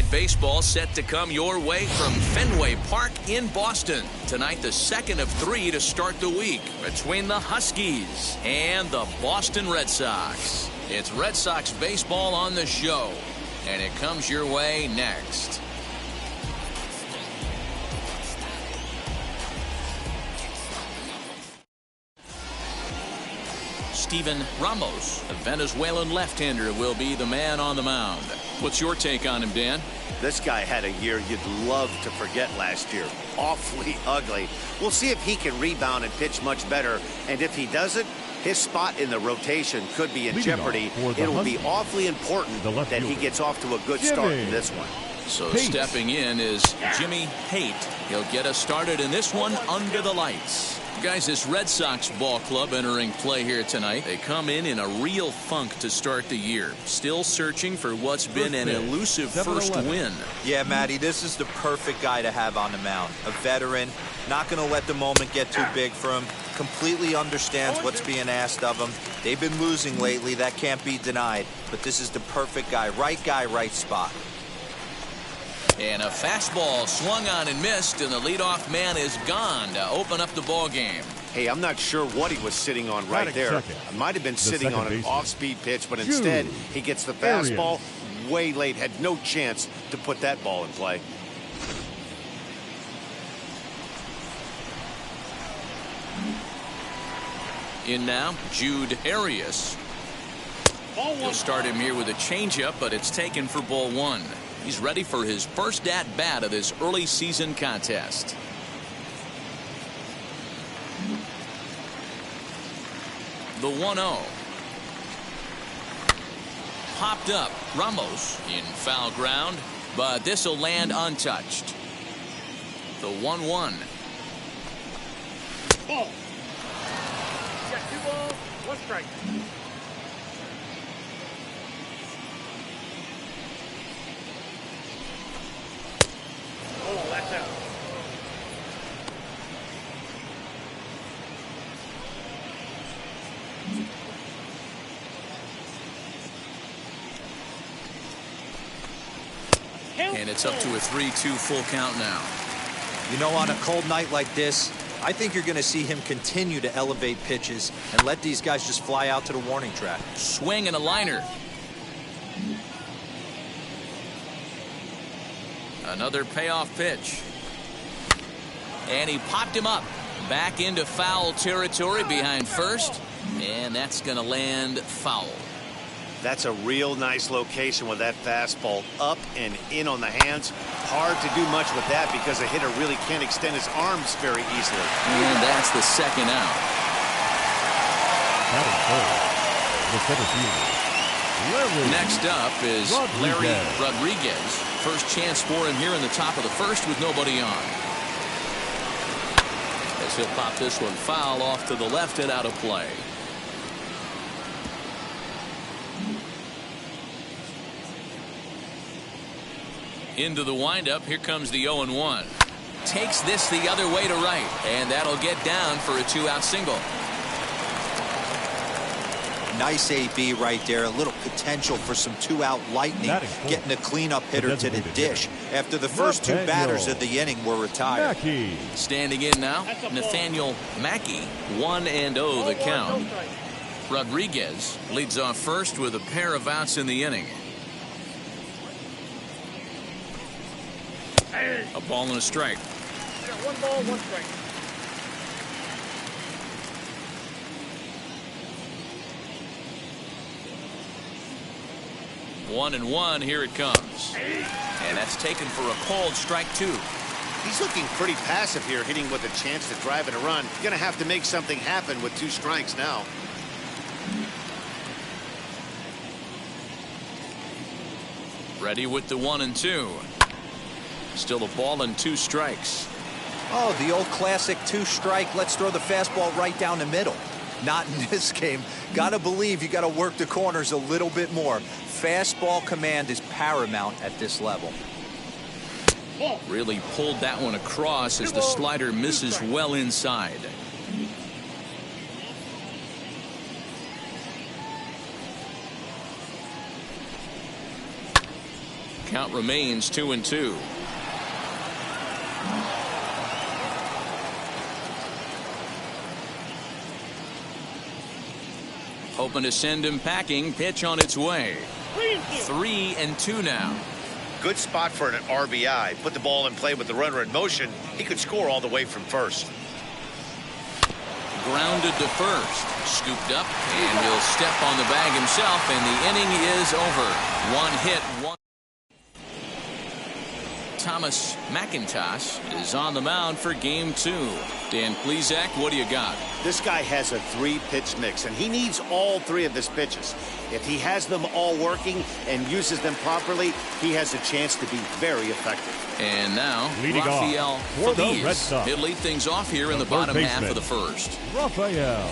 Night Baseball set to come your way from Fenway Park in Boston. Tonight, the second of 3 to start the week between the Huskies and the Boston Red Sox. It's Red Sox baseball on the show, and it comes your way next. Steven Ramos, the Venezuelan left-hander, will be the man on the mound. What's your take on him, Dan? This guy had a year you'd love to forget last year. Awfully ugly. We'll see if he can rebound and pitch much better. And if he doesn't, his spot in the rotation could be in jeopardy. It'll be awfully important that he gets off to a good start in this one. So stepping in is Jimmy Haight. He'll get us started in this one under the lights. Guys, this Red Sox ball club entering play here tonight. They come in a real funk to start the year. Still searching for what's been an elusive first win. Yeah, Matty, this is the perfect guy to have on the mound. A veteran, not going to let the moment get too big for him. Completely understands what's being asked of him. They've been losing lately. That can't be denied. But this is the perfect guy, right spot. And a fastball swung on and missed, and the leadoff man is gone to open up the ball game. Hey, I'm not sure what he was sitting on right there. It might have been sitting on an off-speed pitch, but instead he gets the fastball way late. Had no chance to put that ball in play. In now, Jude Arias. He'll start him here with a changeup, but it's taken for ball 1. He's ready for his first at-bat of this early season contest. The 1-0. Popped up. Ramos in foul ground, but this will land untouched. The 1-1. Ball. You got 2 balls, 1 strike. Oh, that's out. And it's up to a 3-2 full count now. You know, on a cold night like this, I think you're going to see him continue to elevate pitches and let these guys just fly out to the warning track. Swing and a liner. Another payoff pitch. And he popped him up. Back into foul territory behind first. And that's going to land foul. That's a real nice location with that fastball up and in on the hands. Hard to do much with that because a hitter really can't extend his arms very easily. And that's the second out. Next up is Larry Rodriguez. First chance for him here in the top of the first with nobody on. As he'll pop this one foul off to the left and out of play. Into the windup. Here comes the 0-1. Takes this the other way to right, and that'll get down for a 2-out single. Nice AB right there. A little potential for some 2-out lightning. Getting a cleanup hitter to the dish after the first 2 batters of the inning were retired. Standing in now, Nathaniel Mackey. 1-0 the count. Rodriguez leads off first with a pair of outs in the inning. A ball and a strike. 1 ball, 1 strike. One and one, here it comes. And that's taken for a called strike 2. He's looking pretty passive here, hitting with a chance to drive in a run. Going to have to make something happen with 2 strikes now. Ready with the 1-2. Still a ball and 2 strikes. Oh, the old classic 2-strike. Let's throw the fastball right down the middle. Not in this game. Gotta believe you gotta work the corners a little bit more. Fastball command is paramount at this level. Really pulled that one across as the slider misses well inside. Count remains 2-2. Hoping to send him packing. Pitch on its way. 3-2 now. Good spot for an RBI. Put the ball in play with the runner in motion. He could score all the way from first. Grounded to first. Scooped up, and he'll step on the bag himself, and the inning is over. One hit, one. Thomas McIntosh is on the mound for game 2. Dan Plesac, what do you got? This guy has a 3-pitch mix, and he needs all 3 of his pitches. If he has them all working and uses them properly, he has a chance to be very effective. And now, leading Rafael for the Red Feliz. Sox. He'll lead things off here in the bottom half of the first. Rafael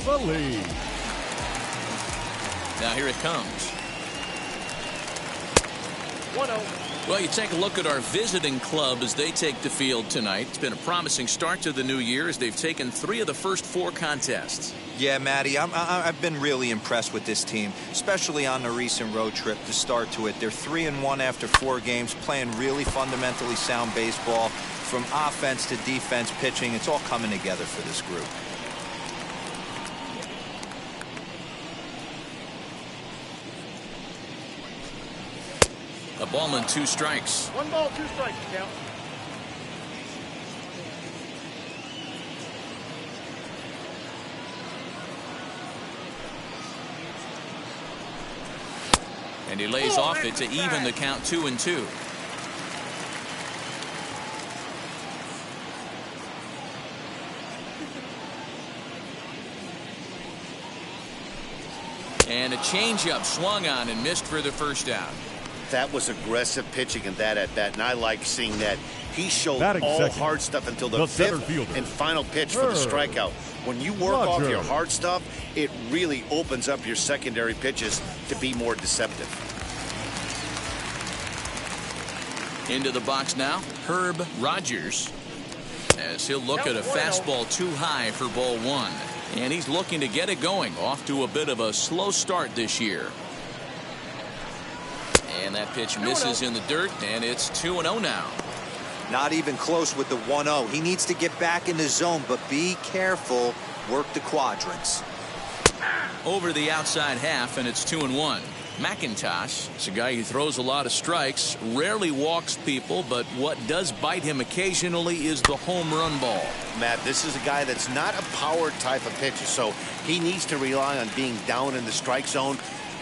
Feliz. Now here it comes. 1-0. Well, you take a look at our visiting club as they take the field tonight. It's been a promising start to the new year as they've taken 3 of the first 4 contests. Yeah, Matty, I've been really impressed with this team, especially on the recent road trip to start to it. They're 3-1 after 4 games, playing really fundamentally sound baseball. From offense to defense, pitching, it's all coming together for this group. A ball and 2 strikes. 1 ball, 2 strikes, count. And he lays off it to even the count 2-2. And a changeup swung on and missed for the first out. That was aggressive pitching in that at bat, and I like seeing that. He showed Batting all second, hard stuff until the center 5th fielder, and final pitch for the strikeout. When you work off your hard stuff, it really opens up your secondary pitches to be more deceptive. Into the box now, Herb Rogers, as he'll look at a fastball too high for ball 1. And he's looking to get it going. Off to a bit of a slow start this year. And that pitch misses in the dirt, and it's 2-0 now. Not even close with the 1-0. He needs to get back in the zone, but be careful. Work the quadrants. Over the outside half, and it's 2-1. McIntosh is a guy who throws a lot of strikes, rarely walks people, but what does bite him occasionally is the home run ball. Matt, this is a guy that's not a power type of pitcher, so he needs to rely on being down in the strike zone.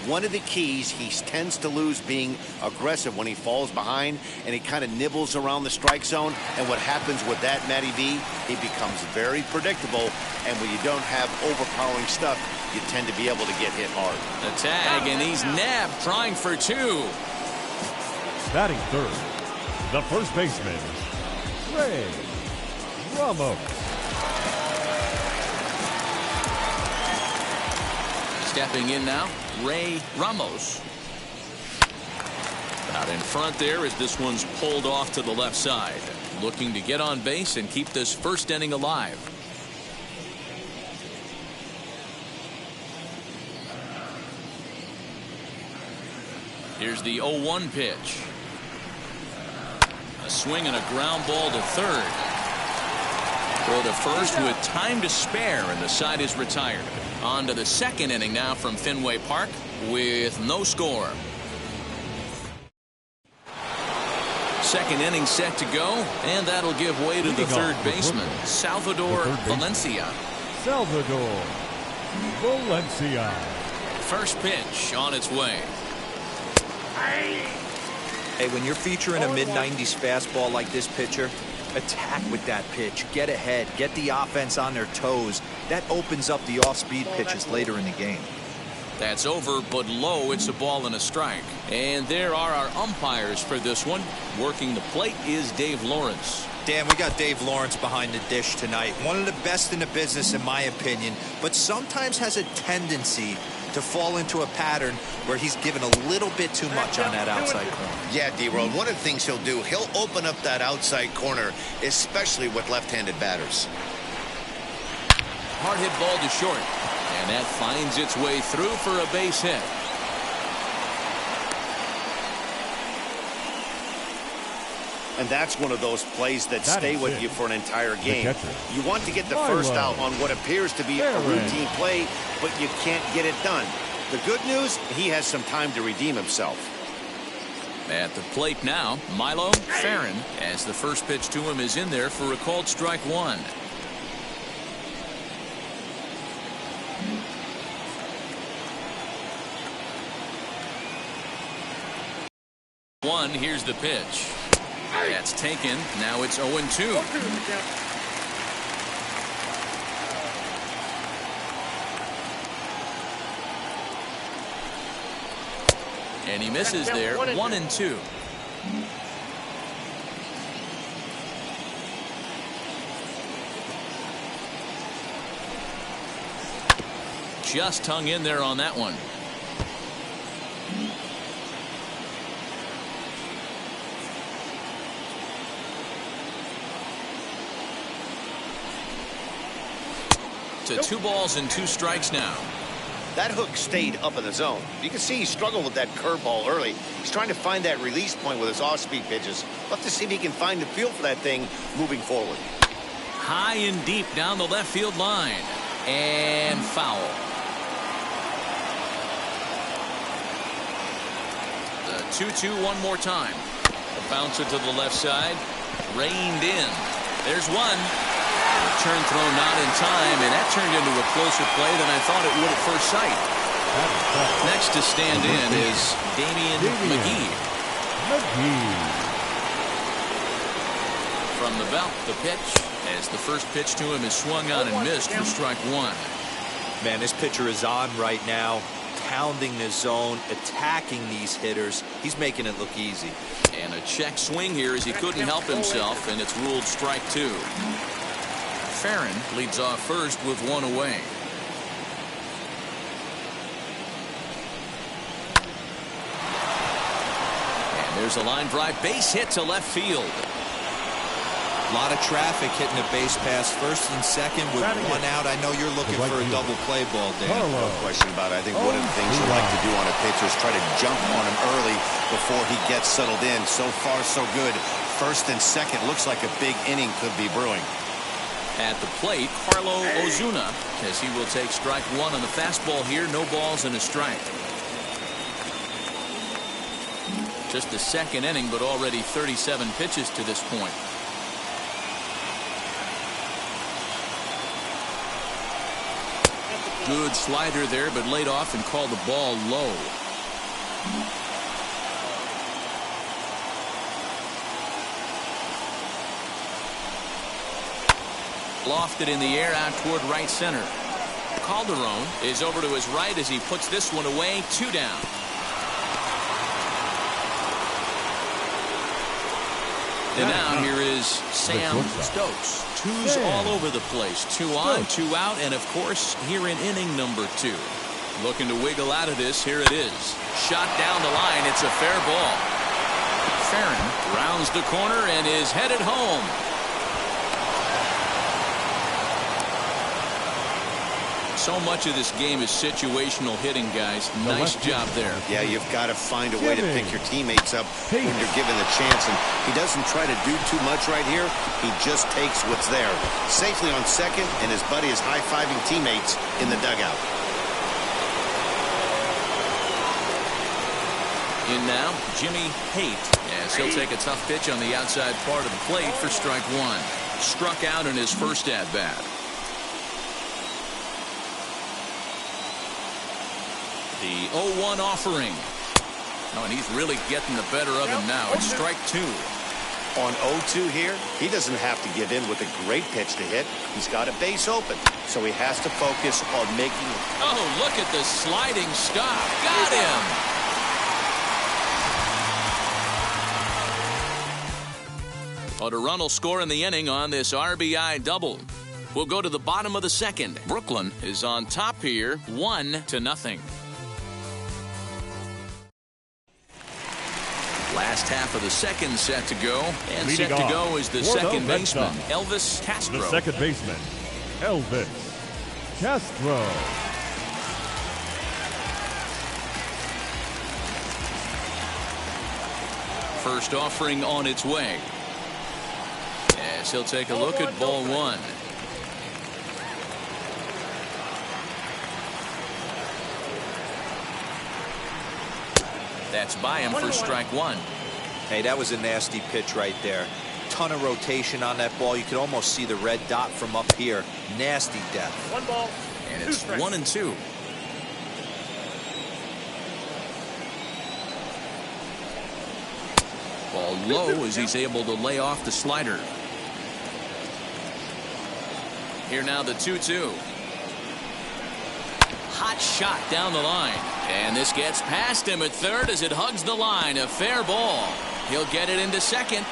One of the keys, he tends to lose being aggressive when he falls behind, and he kind of nibbles around the strike zone. And what happens with that, Matty V, he becomes very predictable, and when you don't have overpowering stuff, you tend to be able to get hit hard. The tag, and he's nabbed, trying for 2. Batting third, the first baseman, Ray Ramos. Stepping in now, Ray Ramos. Out in front there as this one's pulled off to the left side. Looking to get on base and keep this first inning alive. Here's the 0-1 pitch. A swing and a ground ball to third. Throw to first with time to spare, and the side is retired. On to the second inning now from Fenway Park with no score. Second inning set to go, and that'll give way to the third baseman, Salvador Valencia. Salvador Valencia. First pitch on its way. Hey, when you're featuring a mid-90s fastball like this pitcher, attack with that pitch. Get ahead. Get the offense on their toes. That opens up the off-speed pitches later in the game. That's over, but low. It's a ball and a strike. And there are our umpires for this one. Working the plate is Dave Lawrence. Dan, we got Dave Lawrence behind the dish tonight. One of the best in the business, in my opinion, but sometimes has a tendency to fall into a pattern where he's given a little bit too much on that outside corner. Yeah, D-Road, one of the things he'll do, he'll open up that outside corner, especially with left-handed batters. Hard hit ball to short, and that finds its way through for a base hit. And that's one of those plays that stay with you for an entire game. You want to get the first out on what appears to be a routine play, but you can't get it done. The good news, he has some time to redeem himself. At the plate now, Milo Farron, as the first pitch to him is in there for a called strike one. Here's the pitch. That's taken. Now it's 0-2. And he misses there. 1-2. Just hung in there on that one. To 2 balls and 2 strikes now. That hook stayed up in the zone. You can see he struggled with that curveball early. He's trying to find that release point with his off-speed pitches. Love to see if he can find the feel for that thing moving forward. High and deep down the left field line. And foul. The 2-2 one more time. A bouncer to the left side. Reined in. There's one. Return throw not in time, and that turned into a closer play than I thought it would at first sight. Next to stand in is Damian McGee. From the belt, the pitch, as the first pitch to him is swung on and missed for strike one. Man, this pitcher is on right now, pounding the zone, attacking these hitters. He's making it look easy. And a check swing here as he couldn't help himself, and it's ruled strike two. Farron leads off first with 1 away. And there's a line drive base hit to left field. A lot of traffic hitting the base pass first and second with 1 out. I know you're looking for a double play ball, Dan. No question about it. I think one of the things you like to do on a pitcher is try to jump on him early before he gets settled in. So far, so good. First and second looks like a big inning could be brewing. At the plate, Carlo Ozuna, as he will take strike one on the fastball here. No balls and a strike. Just the second inning, but already 37 pitches to this point. Good slider there, but laid off and called the ball low. Lofted in the air out toward right center. Calderon is over to his right as he puts this one away. 2 down. And now here is Sam Stokes. 2's all over the place. 2 on, 2 out, and of course here in inning number 2. Looking to wiggle out of this. Here it is. Shot down the line. It's a fair ball. Farron rounds the corner and is headed home. So much of this game is situational hitting, guys. Nice job there. Yeah, you've got to find a way to pick your teammates up when you're given the chance. And he doesn't try to do too much right here. He just takes what's there. Safely on second, and his buddy is high-fiving teammates in the dugout. In now, Jimmy Haight, as he'll take a tough pitch on the outside part of the plate for strike one. Struck out in his first at-bat. The 0-1 offering. Oh, and he's really getting the better of him now. It's strike two. On 0-2 here, he doesn't have to give in with a great pitch to hit. He's got a base open, so he has to focus on making it. Oh, look at the sliding stop. Got him. A run will score in the inning on this RBI double. We'll go to the bottom of the second. Brooklyn is on top here, 1-0. Last half of the second set to go, and Leading set to go is the second baseman, Redsox. Elvis Castro. The second baseman, Elvis Castro. First offering on its way. as he'll take a look at ball one. That's by him for strike one. Hey, that was a nasty pitch right there. Ton of rotation on that ball. You could almost see the red dot from up here. Nasty death. One ball. And it's 1-2. Ball low as he's able to lay off the slider. Here now the 2-2. Hot shot down the line. And this gets past him at third as it hugs the line. A fair ball. He'll get it into second.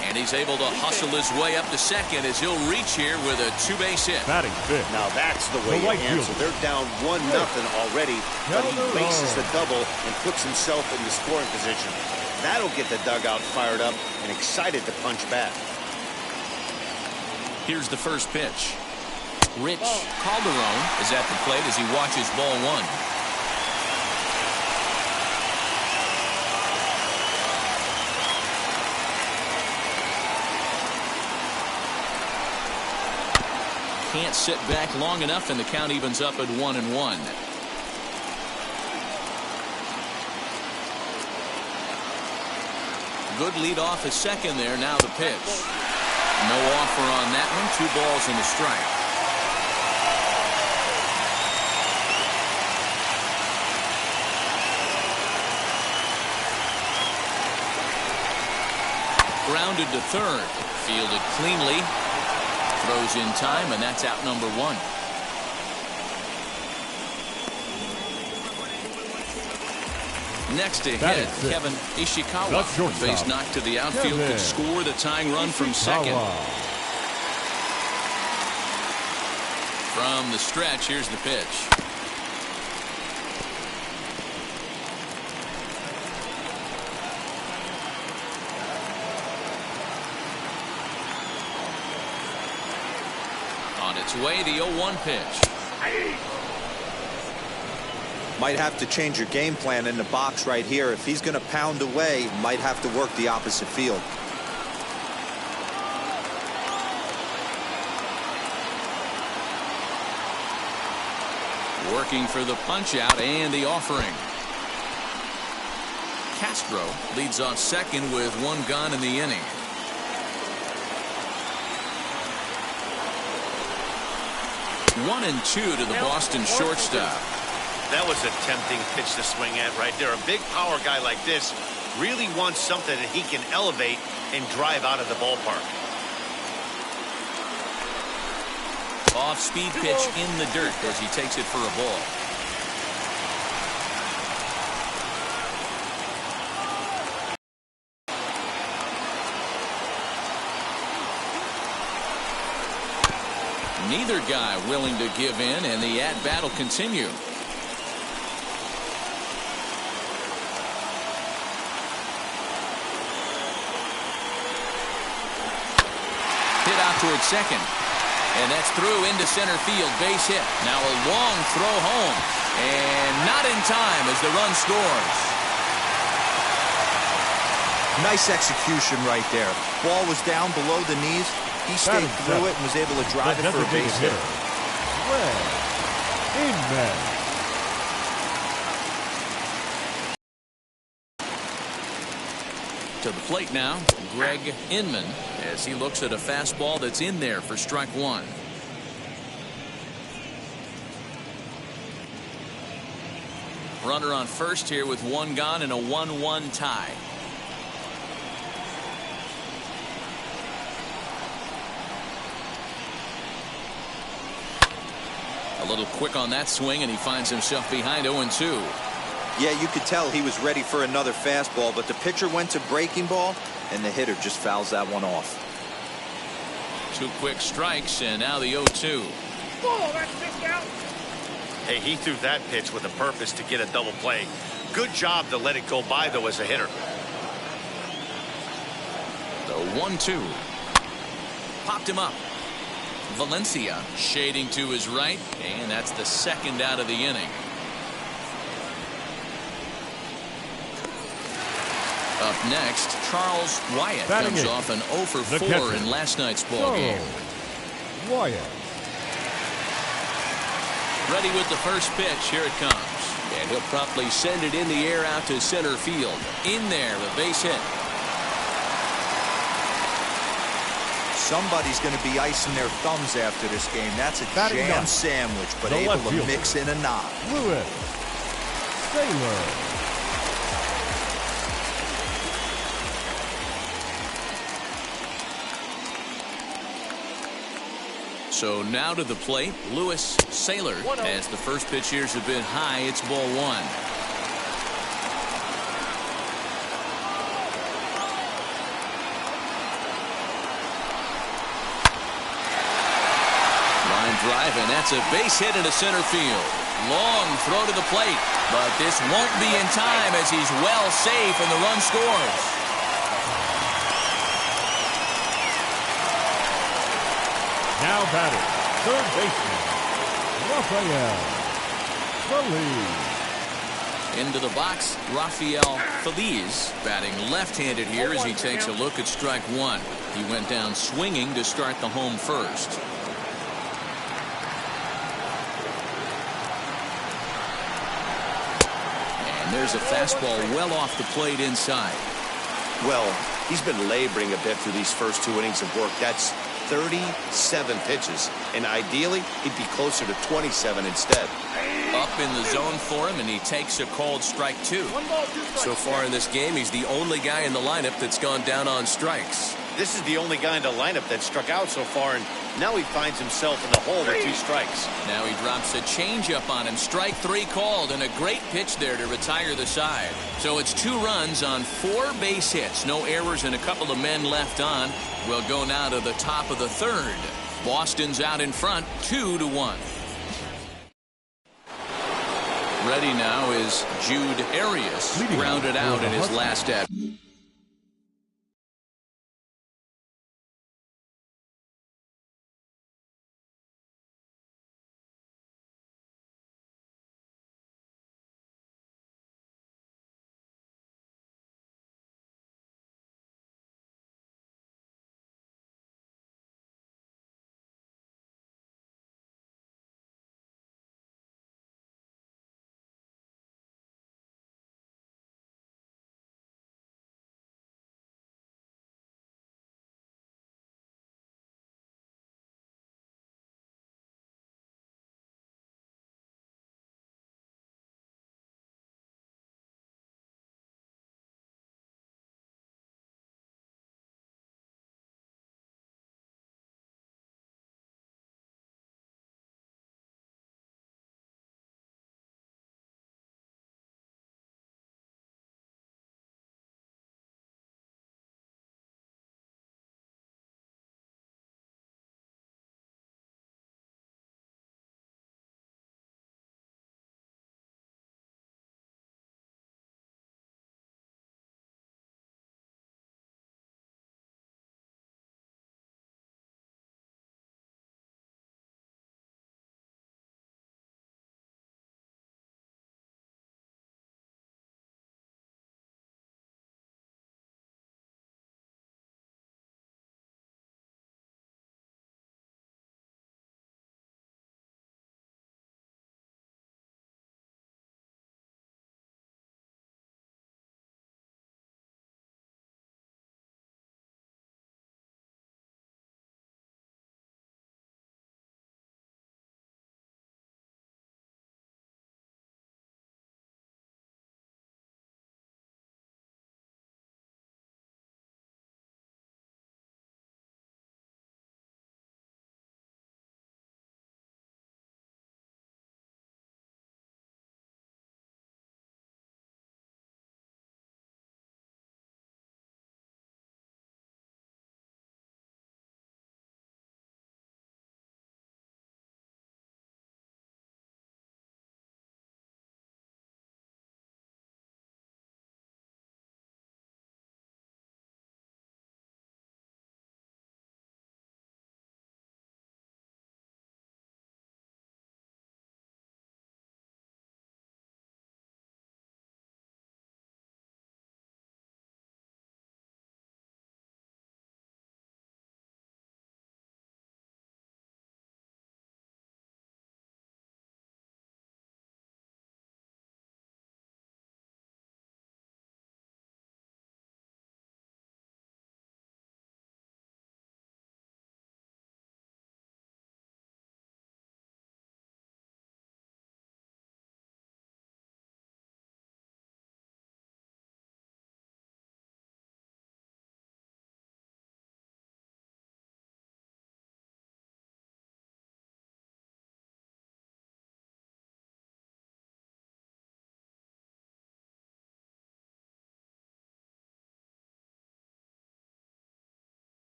And he's able to hustle his way up to second as he'll reach here with a two-base hit. Batting fifth. Now that's the way you answer. They're down 1-0 already, but he bases the double and puts himself in the scoring position. That'll get the dugout fired up and excited to punch back. Here's the first pitch. Rich Calderon is at the plate as he watches ball one. Can't sit back long enough, and the count evens up at 1-1. Good lead off at second there. Now the pitch. No offer on that one. 2 balls and a strike. Grounded to third. Fielded cleanly. Throws in time, and that's out number 1. Next to hit, Kevin Ishikawa. A base knock to the outfield could score the tying run from second. From the stretch, here's the pitch. On its way, the 0-1 pitch. Might have to change your game plan in the box right here. If he's going to pound away, might have to work the opposite field. Working for the punch out and the offering. Castro leads off second with 1 gone in the inning. One and 2 to the Boston shortstop. That was a tempting pitch to swing at right there. A big power guy like this really wants something that he can elevate and drive out of the ballpark. Off-speed pitch in the dirt as he takes it for a ball. Neither guy willing to give in, and the at-bat will continue. Hit out towards second. And that's through into center field. Base hit. Now a long throw home. And not in time as the run scores. Nice execution right there. Ball was down below the knees. He stayed through it and was able to drive it for a base hit. Amen. To the plate now, Greg Inman, as he looks at a fastball that's in there for strike 1. Runner on first here with 1 gone and a 1-1 tie. A little quick on that swing, and he finds himself behind 0-2. Yeah, you could tell he was ready for another fastball, but the pitcher went to breaking ball, and the hitter just fouls that one off. 2 quick strikes, and now the 0-2. Oh, that's missed out. Hey, he threw that pitch with a purpose to get a double play. Good job to let it go by, though, as a hitter. The 1-2. Popped him up. Valencia shading to his right, and that's the second out of the inning. Up next, Charles Wyatt Batting comes eighth, off an 0 for the 4 catcher, in last night's ball game. Wyatt. Ready with the first pitch. Here it comes. And he'll promptly send it in the air out to center field. In there, a base hit. Somebody's going to be icing their thumbs after this game. That's a Batting jam ninth, sandwich, but the able left to fielder, mix in a knock. Lewis Sailor. So now to the plate, Lewis Sailor. As the first pitch here's a bit high, it's ball 1. Line drive, and that's a base hit into center field. Long throw to the plate, but this won't be in time as he's well safe and the run scores. Now batting, third baseman, Rafael Feliz. Into the box, Rafael Feliz batting left-handed here as he takes a look at strike 1. He went down swinging to start the home first. And there's a fastball well off the plate inside. Well, he's been laboring a bit through these first 2 innings of work. That's 37 pitches, and ideally he'd be closer to 27 instead. Up in the zone for him, and he takes a called strike 2. So far in this game, he's the only guy in the lineup that's gone down on strikes. This is the only guy in the lineup that struck out so far, and now he finds himself in the hole with 2 strikes. Now he drops a changeup on him. Strike 3 called, and a great pitch there to retire the side. So it's 2 runs on 4 base hits. No errors and a couple of men left on. We'll go now to the top of the 3rd. Boston's out in front, 2-1. Ready now is Jude Arias, grounded out in his last at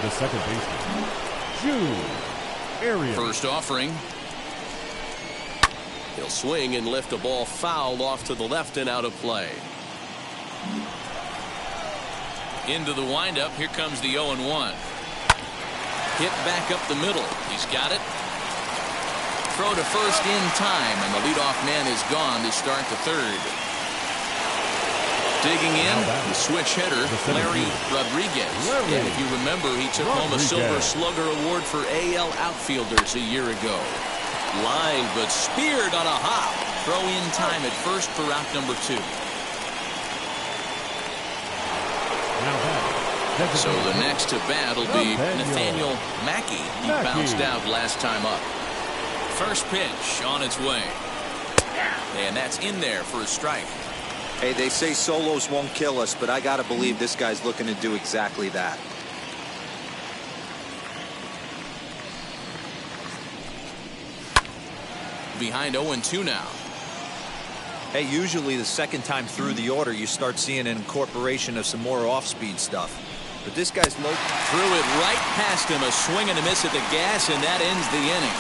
The second baseman, June Arias. First offering. He'll swing and lift a ball foul off to the left and out of play. Into the windup. Here comes the 0-1. Hit back up the middle. He's got it. Throw to first in time, and the leadoff man is gone to start the third. Digging in, the switch hitter, Larry Rodriguez. And if you remember, he took home a Silver Slugger Award for AL outfielders a year ago. Line, but speared on a hop. Throw in time at first for out number 2. So the next to bat will be Nathaniel Mackey. He bounced out last time up. First pitch on its way. And that's in there for a strike. Hey, they say solos won't kill us, but I got to believe this guy's looking to do exactly that. Behind 0-2 now. Hey, usually the second time through the order, you start seeing an incorporation of some more off-speed stuff. But this guy's low. Threw it right past him. A swing and a miss at the gas, and that ends the inning.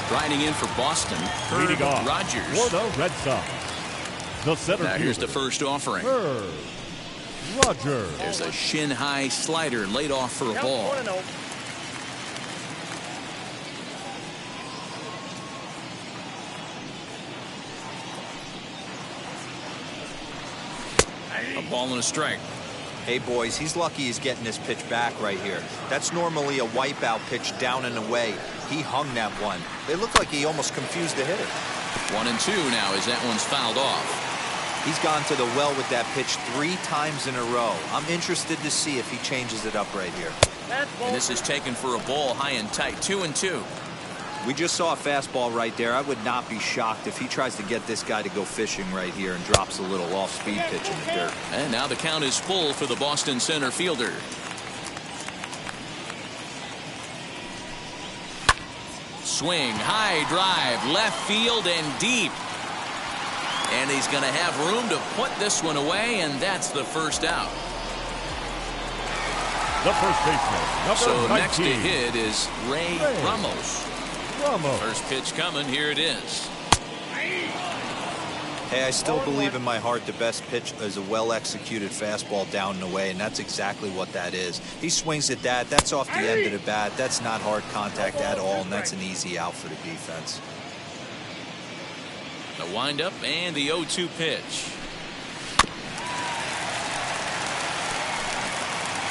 Striding in for Boston, Leading off Rogers. for the Red Sox. The center Now here's the fielder, first offering. Rogers. There's a shin-high slider laid off for a ball. 1-0. A ball and a strike. Hey, boys, he's lucky he's getting this pitch back right here. That's normally a wipeout pitch down and away. He hung that one. It looked like he almost confused the hitter. 1-2 now as that one's fouled off. He's gone to the well with that pitch 3 times in a row. I'm interested to see if he changes it up right here. And this is taken for a ball high and tight. 2-2. We just saw a fastball right there. I would not be shocked if he tries to get this guy to go fishing right here and drops a little off-speed pitch in the dirt. And now the count is full for the Boston center fielder. Swing, high drive, left field and deep. And he's going to have room to put this one away, and that's the first out. The first baseman, number So 19. next to hit is Ray Ramos. Ramos. First pitch coming. Here it is. Hey, I still believe in my heart the best pitch is a well-executed fastball down and away, and that's exactly what that is. He swings at that. That's off the end of the bat. That's not hard contact at all, and that's an easy out for the defense. The windup and the 0-2 pitch.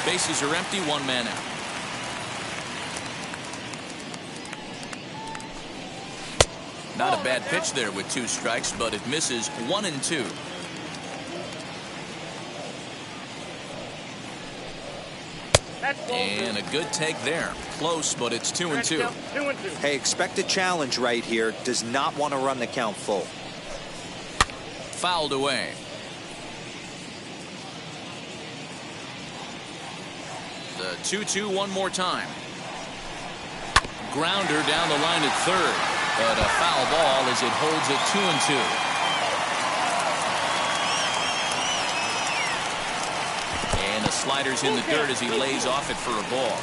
Bases are empty. 1 man out. Not a bad pitch there with 2 strikes, but it misses 1-2. And a good take there. Close, but it's 2-2. 2-2. Hey, expect a challenge right here. Does not want to run the count full. Fouled away. The 2-2 one more time. Grounder down the line at third. But a foul ball as it holds it 2-2. And the slider's in the dirt as he lays off it for a ball.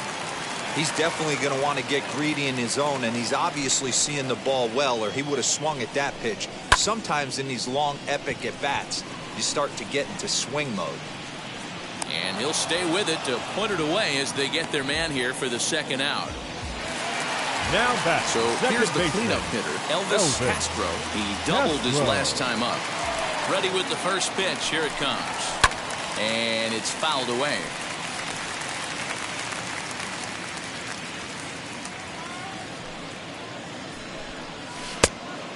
He's definitely going to want to get greedy in his zone, and he's obviously seeing the ball well, or he would have swung at that pitch. Sometimes in these long, epic at-bats, you start to get into swing mode. And he'll stay with it to put it away as they get their man here for the second out. Now back. So here's the cleanup hitter, Elvis Castro. He doubled his last time up. Ready with the first pitch. Here it comes. And it's fouled away.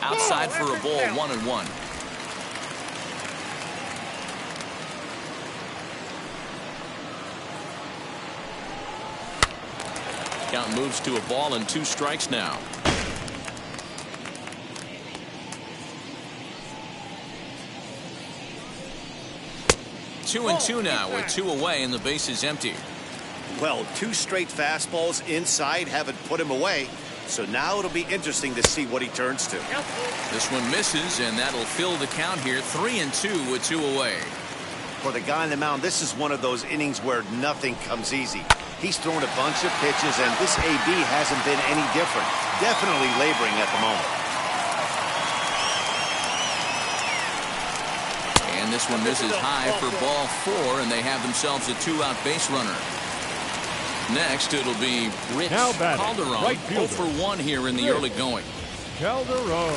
Outside for a ball, 1-1. Count moves to a ball and 2 strikes now. Two and two now with 2 away and the base is empty. Well, 2 straight fastballs inside haven't put him away. So now it'll be interesting to see what he turns to. This one misses, and that'll fill the count here. 3-2 with 2 away. For the guy on the mound, this is one of those innings where nothing comes easy. He's thrown a bunch of pitches, and this AB hasn't been any different. Definitely laboring at the moment. And this one misses high for ball 4, and they have themselves a 2-out base runner. Next, it'll be Rich Calderon, right 0 for 1 here in the early going. Calderon.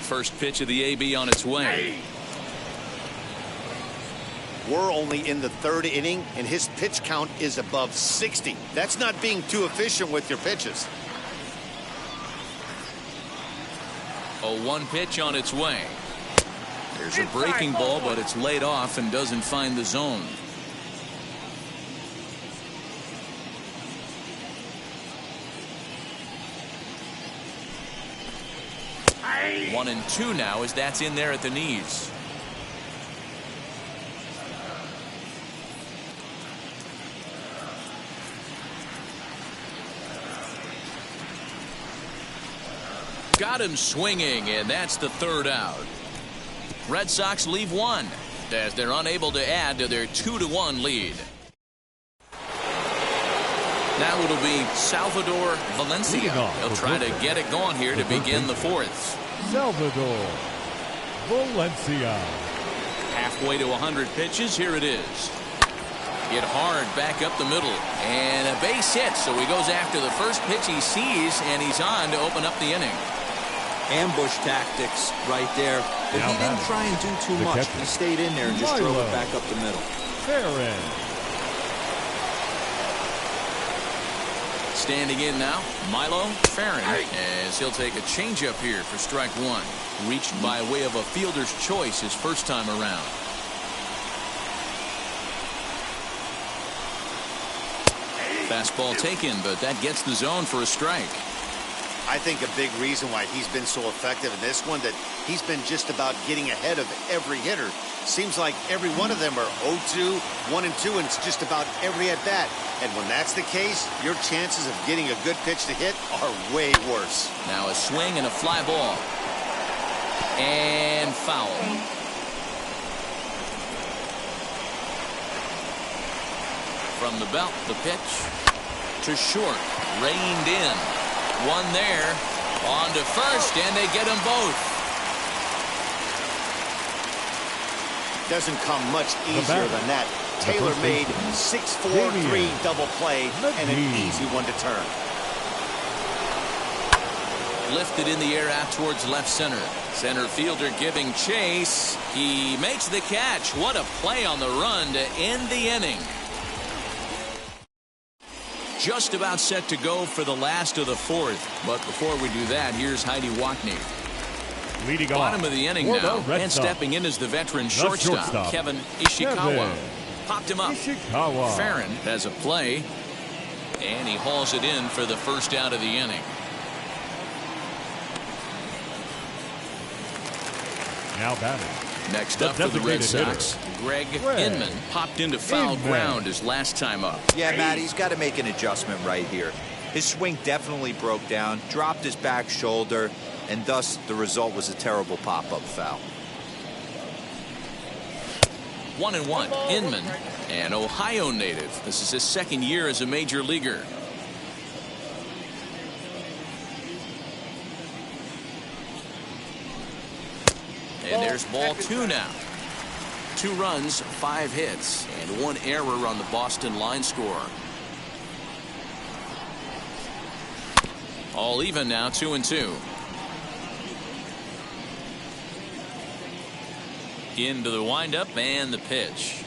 First pitch of the AB on its way. We're only in the 3rd inning, and his pitch count is above 60. That's not being too efficient with your pitches. A 1 pitch on its way. There's a breaking ball, but it's laid off and doesn't find the zone. Hey. 1-2 now as that's in there at the knees. Got him swinging, and that's the 3rd out. Red Sox leave 1 as they're unable to add to their 2-1 lead. Now it'll be Salvador Valencia. He'll try to get it going here to begin the 4th. Salvador Valencia. Halfway to 100 pitches. Here it is. Hit hard back up the middle. And a base hit. So he goes after the first pitch he sees, and he's on to open up the inning. Ambush tactics right there. But he didn't try and do too much. He stayed in there and just drove it back up the middle. Standing in now, Milo Farron, as he'll take a changeup here for strike 1. Reached by way of a fielder's choice his first time around. Fastball taken, but that gets the zone for a strike. I think a big reason why he's been so effective in this one, that he's been just about getting ahead of every hitter. Seems like every one of them are 0-2, 1-2, and it's just about every at-bat. And when that's the case, your chances of getting a good pitch to hit are way worse. Now a swing and a fly ball. And foul. From the belt, the pitch to short. Reined in. One there. On to first, and they get them both. Doesn't come much easier than that. Taylor made 6-4-3 double play and an easy one to turn. Lifted in the air out towards left center. Center fielder giving chase. He makes the catch. What a play on the run to end the inning. Just about set to go for the last of the 4th. But before we do that, here's Heidi Wackney. Leading Bottom off of the inning now, and stepping in is the veteran shortstop, Kevin Ishikawa. Popped him up. Farron has a play, and he hauls it in for the first out of the inning. Now batting. Next up for the Red Sox, Greg Inman popped into foul ground his last time up. Yeah, Matt, he's got to make an adjustment right here. His swing definitely broke down, dropped his back shoulder, and thus the result was a terrible pop-up foul. 1-1. Inman, an Ohio native. This is his 2nd year as a major leaguer. And there's ball 2 now. 2 runs, 5 hits, and 1 error on the Boston line score. All even now, 2-2. Into the windup and the pitch.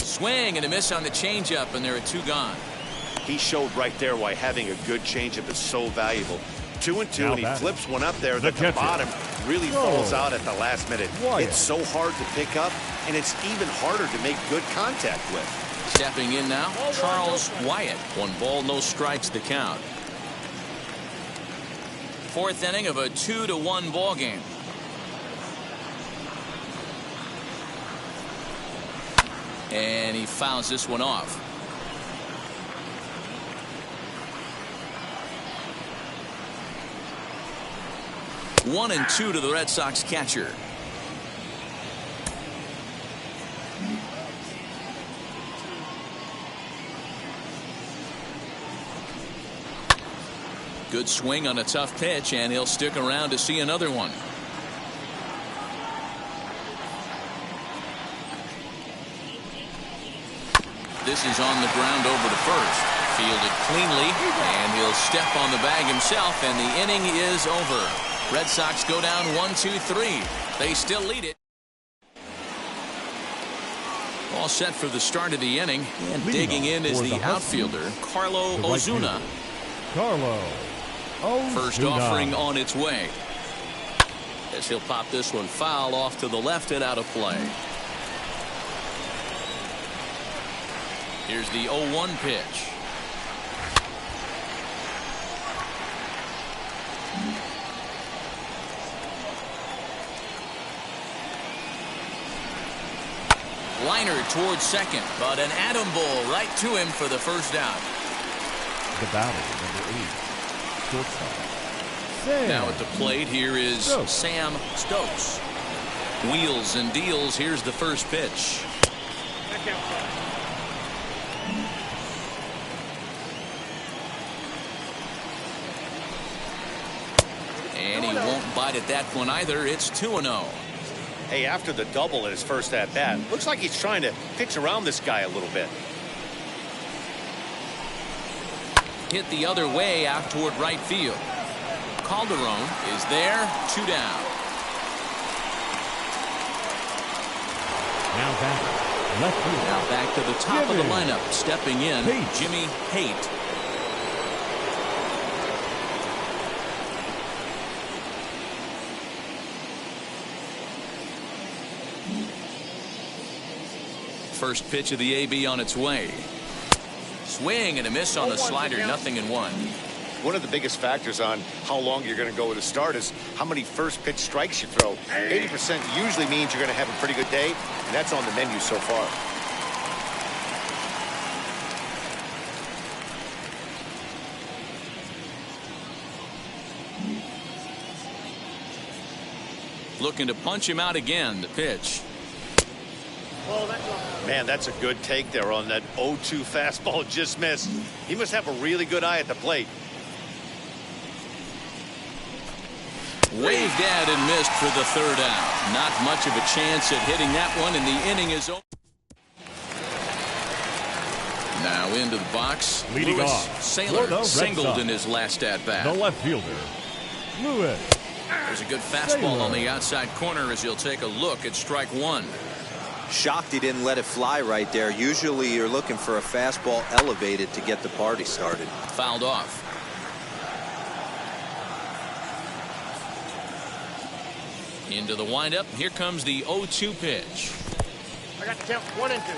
Swing and a miss on the changeup, and there are 2 gone. He showed right there why having a good changeup is so valuable. 2-2, and he flips one up there that the bottom really falls out at the last minute. It's so hard to pick up, and it's even harder to make good contact with. Stepping in now, Charles Wyatt. 1 ball, no strikes the count. 4th inning of a 2-1 ball game. And he fouls this one off. One and two to the Red Sox catcher. Good swing on a tough pitch, and he'll stick around to see another one. This is on the ground over to first. Fielded cleanly, and he'll step on the bag himself, and the inning is over. Red Sox go down 1-2-3. They still lead it. All set for the start of the inning, and digging in is the outfielder, Carlo Ozuna. Carlo Ozuna. First offering on its way. As he'll pop this one foul off to the left and out of play. Here's the 0-1 pitch. Liner towards second, but an atom ball right to him for the first out. The battle, number 8, shortstop. Now at the plate, here is Sam Stokes. Wheels and deals. Here's the first pitch. And he won't bite at that one either. It's 2-0. Hey, after the double at his first at-bat, looks like he's trying to pitch around this guy a little bit. Hit the other way out toward right field. Calderon is there, 2 down. Now back, left field. Now back to the top of the lineup, stepping in, Jimmy Haight. First pitch of the AB on its way. Swing and a miss on the slider, 0-1. One of the biggest factors on how long you're going to go with a start is how many first pitch strikes you throw. 80% usually means you're going to have a pretty good day, and that's on the menu so far. Looking to punch him out again. The pitch. Man, that's a good take there on that 0-2 fastball just missed. He must have a really good eye at the plate. Waved at and missed for the third out. Not much of a chance at hitting that one, and the inning is over. Now into the box. Leading Louis off, Saylor singled in his last at-bat. The left fielder, Louis. There's a good fastball on the outside corner as he'll take a look at strike one. Shocked he didn't let it fly right there. Usually you're looking for a fastball elevated to get the party started. Fouled off. Into the windup. Here comes the 0-2 pitch. I got the count 1 and 2.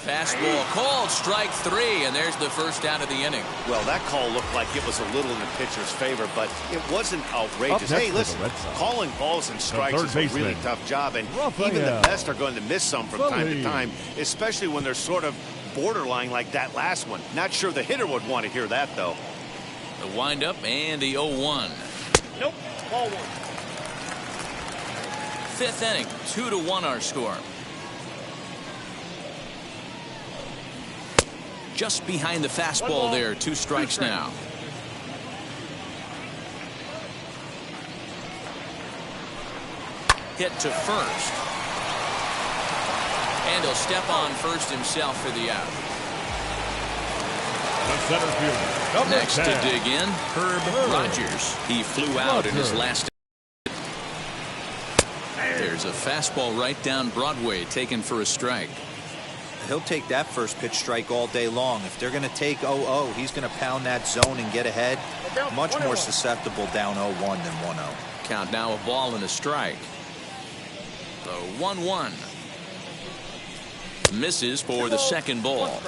Fastball called, strike 3, and there's the first out of the inning. Well, that call looked like it was a little in the pitcher's favor, but it wasn't outrageous. Hey, listen, calling balls and strikes is a really tough job, and even the best are going to miss some from time to time, especially when they're sort of borderline like that last one. Not sure the hitter would want to hear that, though. The windup and the 0-1. Nope, ball 1. Fifth inning, 2-1 our score. Just behind the fastball there, 2 strikes now. Hit to first. And he'll step on first himself for the out. The center fielder, Next to dig in, Herb Rogers. He flew out in his last. There's a fastball right down Broadway taken for a strike. He'll take that first pitch strike all day long. If they're going to take 0-0, he's going to pound that zone and get ahead. Much more susceptible down 0-1 than 1-0. Count now a ball and a strike. The 1-1. Misses for the second ball.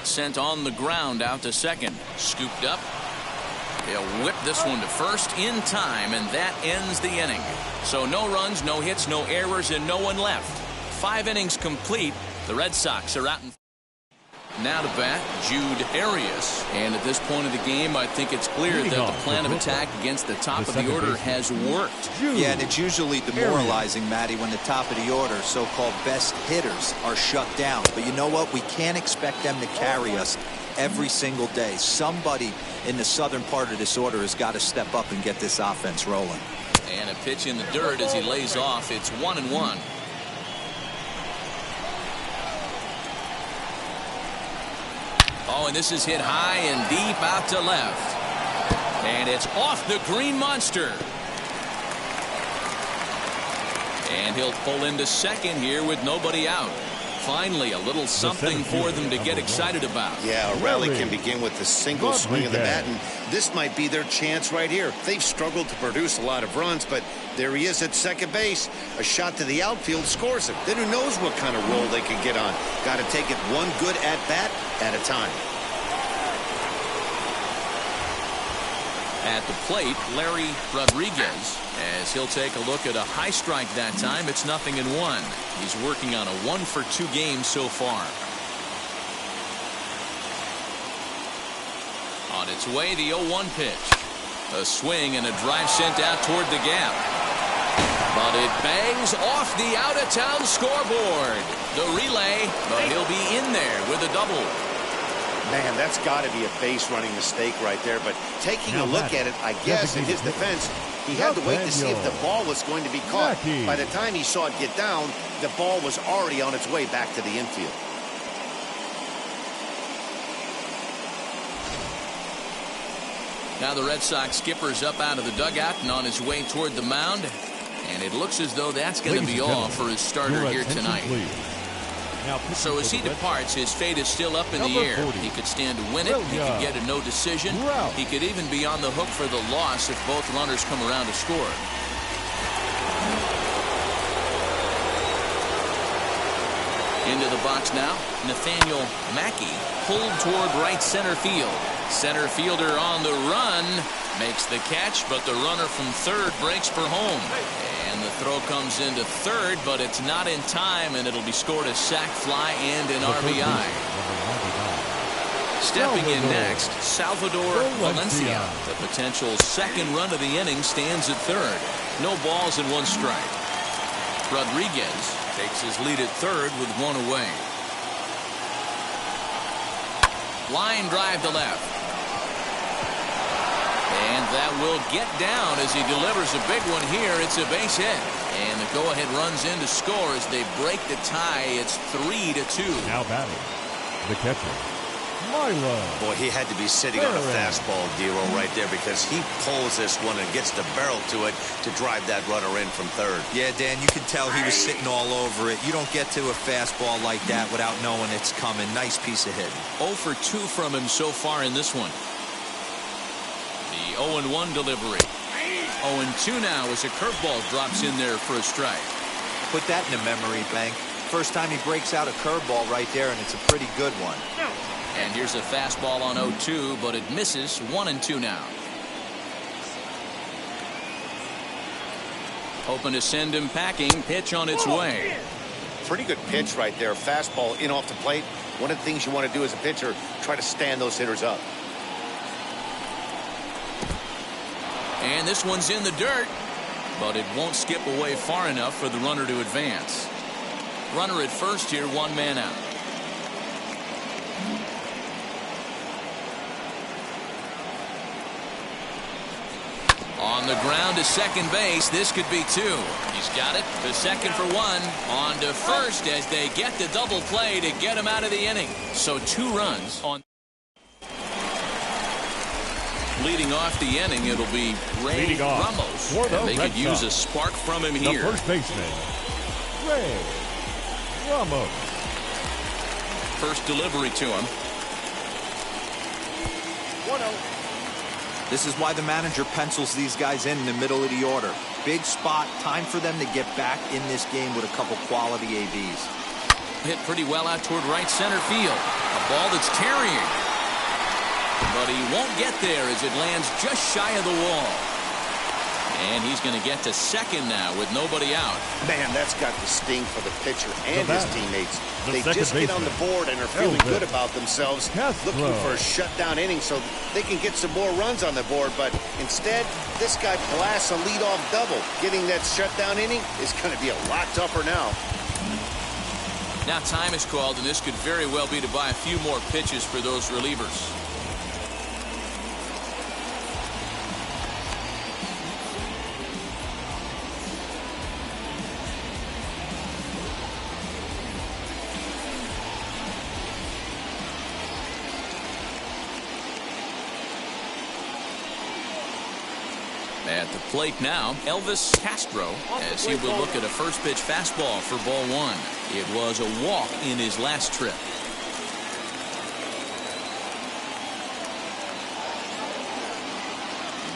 sent on the ground out to second. Scooped up. He'll whip this one to first in time, and that ends the inning. So no runs, no hits, no errors, and no one left. 5 innings complete. The Red Sox are out in. Now to bat, Jude Arias. And at this point of the game, I think it's clear that the plan of attack against the top of the order has worked. Yeah, and it's usually demoralizing, Matty, when the top of the order, so-called best hitters, are shut down. But you know what? We can't expect them to carry us every single day. Somebody in the southern part of this order has got to step up and get this offense rolling. And a pitch in the dirt as he lays off. It's 1-1. Oh, and this is hit high and deep out to left. And it's off the green monster. And he'll pull into second here with nobody out. Finally, a little something for them to get excited about. Yeah, a rally can begin with a single swing of the bat, and this might be their chance right here. They've struggled to produce a lot of runs, but there he is at second base. A shot to the outfield scores it. Then who knows what kind of roll they can get on. Got to take it one good at-bat at a time. At the plate, Larry Rodriguez, as he'll take a look at a high strike that time. It's 0-1. He's working on a 1-for-2 game so far. On its way, the 0-1 pitch. A swing and a drive sent out toward the gap. But it bangs off the out-of-town scoreboard. The relay, but he'll be in there with a double. Man, that's got to be a base-running mistake right there. But taking a look at it, I guess, in his defense, he had to wait to see if the ball was going to be caught. By the time he saw it get down, the ball was already on its way back to the infield. Now the Red Sox skipper's up out of the dugout and on his way toward the mound. And it looks as though that's going to be all for his starter here tonight. So as he departs, his fate is still up in the air. He could stand to win it. He could get a no decision. He could even be on the hook for the loss if both runners come around to score. Into the box now, Nathaniel Mackey pulled toward right center field. Center fielder on the run, makes the catch, but the runner from third breaks for home. And the throw comes into third, but it's not in time, and it'll be scored a sac fly and an RBI. Stepping in next, Salvador Valencia. The potential second run of the inning stands at third. No balls and 1 strike. Rodriguez takes his lead at third with 1 away. Line drive to left. And that will get down as he delivers a big one here. It's a base hit. And the go-ahead runs in to score as they break the tie. It's 3-2. Now batting, the catcher, Milo. Boy, he had to be sitting on a fastball, D'Lo, right there, because he pulls this one and gets the barrel to it to drive that runner in from third. Yeah, Dan, you can tell he was sitting all over it. You don't get to a fastball like that without knowing it's coming. Nice piece of hitting. 0 for 2 from him so far in this one. The 0-1 delivery. 0-2 now as a curveball drops in there for a strike. Put that in a memory bank. First time he breaks out a curveball right there, and it's a pretty good one. And here's a fastball on 0-2, but it misses. 1-2 now. Hoping to send him packing. Pitch on its way. Pretty good pitch right there. Fastball in off the plate. One of the things you want to do as a pitcher, try to stand those hitters up. And this one's in the dirt, but it won't skip away far enough for the runner to advance. Runner at first here, 1 man out. On the ground to second base. This could be 2. He's got it. The second for 1. On to first as they get the double play to get him out of the inning. So 2 runs on. Leading off the inning, it'll be Ray Ramos. And they could use a spark from him here. The first baseman, Ray Ramos. First delivery to him. 1-0. This is why the manager pencils these guys in the middle of the order. Big spot. Time for them to get back in this game with a couple quality ABs. Hit pretty well out toward right center field. A ball that's tarrying. But he won't get there as it lands just shy of the wall. And he's going to get to second now with nobody out. Man, that's got the sting for the pitcher and his teammates. They just get on the board and are feeling good about themselves, looking for a shutdown inning so they can get some more runs on the board. But instead, this guy blasts a leadoff double. Getting that shutdown inning is going to be a lot tougher now. Now time is called, and this could very well be to buy a few more pitches for those relievers. At the plate now, Elvis Castro, as he will look at a first pitch fastball for ball one. It was a walk in his last trip.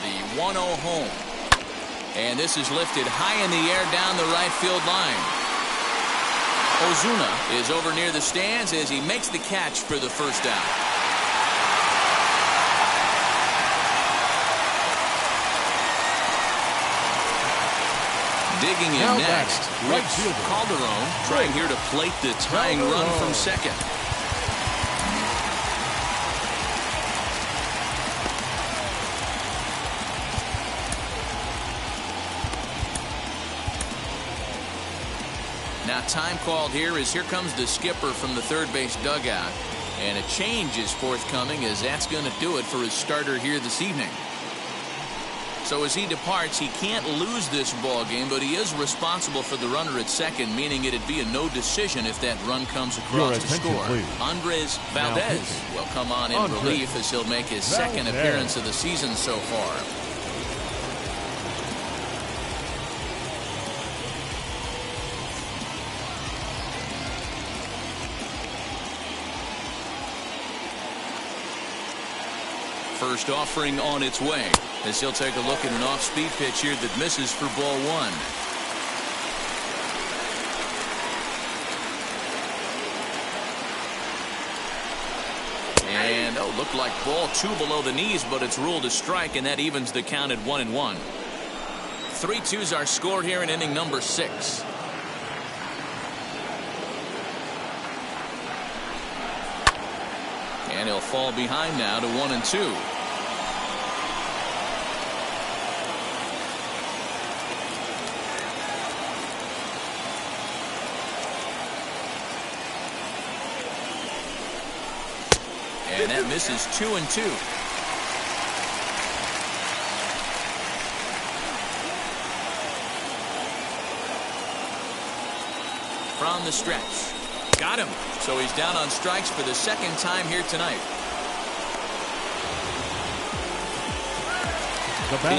The 1-0 home. And this is lifted high in the air down the right field line. Ozuna is over near the stands as he makes the catch for the first out. Digging in next, Rich Calderon trying here to plate the tying run from second. Now time called here as here comes the skipper from the third base dugout. And a change is forthcoming as that's going to do it for his starter here this evening. So as he departs, he can't lose this ball game, but he is responsible for the runner at second, meaning it'd be a no decision if that run comes across to score. Please. Andres Valdez will come on in relief as he'll make his second appearance of the season so far. First offering on its way as he'll take a look at an off-speed pitch here that misses for ball one. And looked like ball two below the knees, but it's ruled a strike, and that evens the count at 1-1. 3-2's our score here in inning number 6. And he'll fall behind now to 1-2. And that misses 2-2. From the stretch. Got him. So he's down on strikes for the second time here tonight.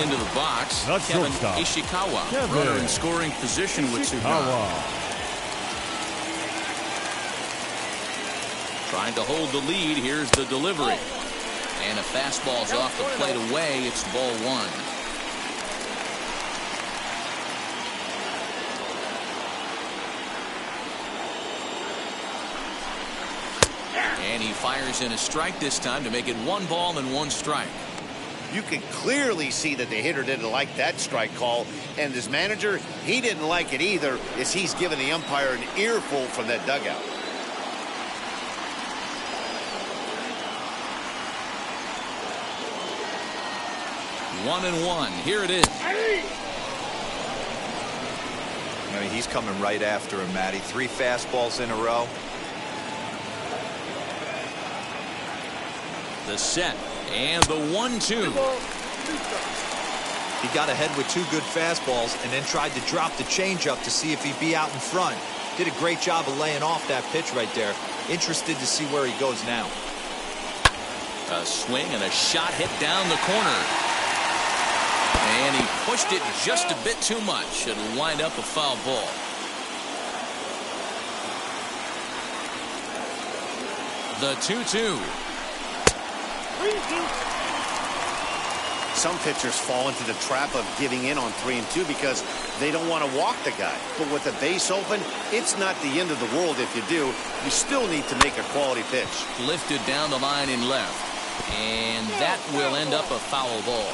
Into the box, Kevin Ishikawa. Runner in scoring position with Tsukara. Trying to hold the lead. Here's the delivery. And a fastball's off the plate away. It's ball one. And he fires in a strike this time to make it 1 ball and 1 strike. You can clearly see that the hitter didn't like that strike call, and his manager, he didn't like it either, as he's given the umpire an earful from that dugout. One and one. Here it is. I mean, he's coming right after him, Matty. 3 fastballs in a row. The set and the 1-2. He got ahead with 2 good fastballs and then tried to drop the changeup to see if he'd be out in front. Did a great job of laying off that pitch right there. Interested to see where he goes now. A swing and a shot hit down the corner. And he pushed it just a bit too much. It'll wind up a foul ball. The 2-2. Some pitchers fall into the trap of giving in on 3 and 2 because they don't want to walk the guy. But with the base open, it's not the end of the world if you do. You still need to make a quality pitch. Lifted down the line in left. And that will end up a foul ball.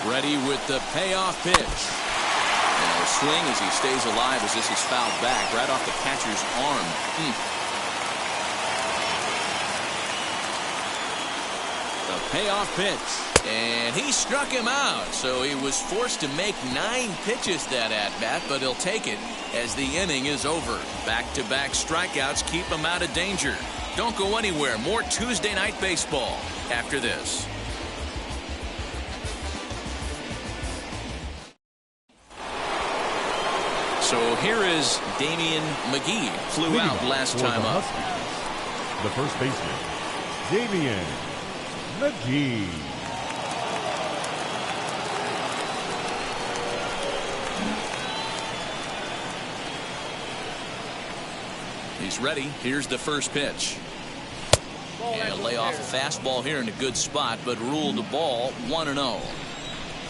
Ready with the payoff pitch. And a swing as he stays alive as this is fouled back right off the catcher's arm. The payoff pitch. And he struck him out. So he was forced to make 9 pitches that at-bat, but he'll take it as the inning is over. Back-to-back strikeouts keep him out of danger. Don't go anywhere. More Tuesday night baseball after this. So here is Damian McGee. Flew out last time up. The first baseman, Damian McGee. He's ready. Here's the first pitch. And lay off a fastball here in a good spot, but ruled the ball 1-0.